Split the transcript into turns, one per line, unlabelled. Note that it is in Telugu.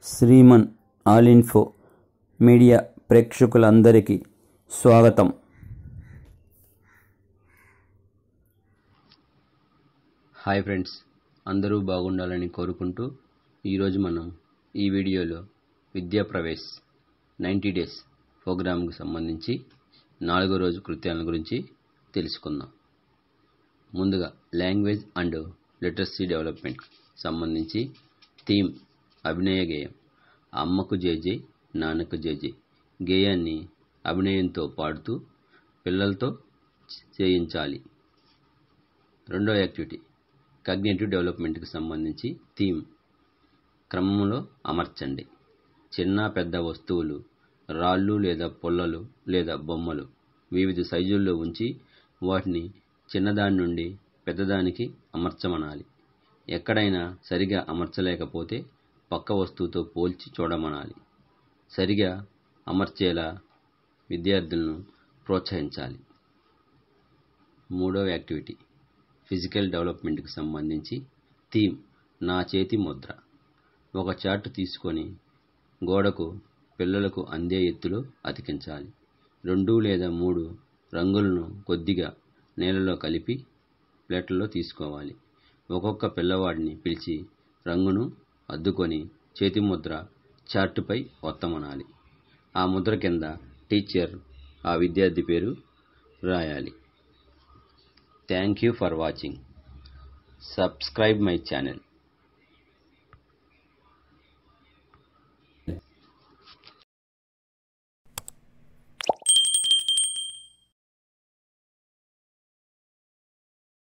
శ్రీమన్ ఆల్ ఇన్ఫో మీడియా ప్రేక్షకులందరికీ స్వాగతం.
హాయ్ ఫ్రెండ్స్, అందరూ బాగుండాలని కోరుకుంటూ ఈరోజు మనం ఈ వీడియోలో విద్యా ప్రవేశ్ 90 డేస్ ప్రోగ్రాంకు సంబంధించి 4వ రోజు కృత్యాల గురించి తెలుసుకుందాం. ముందుగా లాంగ్వేజ్ అండ్ లిటరసీ డెవలప్మెంట్ సంబంధించి థీమ్ అభినయ గేయం. అమ్మకు జేజే నాన్నకు జేజే గేయాన్ని అభినయంతో పాడుతూ పిల్లలతో చేయించాలి. రెండో యాక్టివిటీ కాగ్నిటివ్ డెవలప్మెంట్కి సంబంధించి థీమ్ క్రమంలో అమర్చండి. చిన్న పెద్ద వస్తువులు, రాళ్ళు లేదా పుల్లలు లేదా బొమ్మలు వివిధ సైజుల్లో ఉంచి వాటిని చిన్నదాని నుండి పెద్దదానికి అమర్చమనాలి. ఎక్కడైనా సరిగా అమర్చలేకపోతే పక్క వస్తువుతో పోల్చి చూడమనాలి. సరిగా అమర్చేలా విద్యార్థులను ప్రోత్సహించాలి. మూడవ యాక్టివిటీ ఫిజికల్ డెవలప్మెంట్కి సంబంధించి థీమ్ నా చేతి ముద్ర. ఒక చార్ట్ తీసుకొని గోడకు పిల్లలకు అందే ఎత్తులో అతికించాలి. 2 లేదా 3 రంగులను కొద్దిగా నీళ్ళలో కలిపి ప్లేట్లలో తీసుకోవాలి. ఒక్కొక్క పిల్లవాడిని పిలిచి రంగును అద్దుకొని చేతి ముద్ర చార్టుపై ఒత్తమనాలి. ఆ ముద్ర కింద టీచర్ ఆ విద్యార్థి పేరు రాయాలి. Thank you for watching. Subscribe my channel.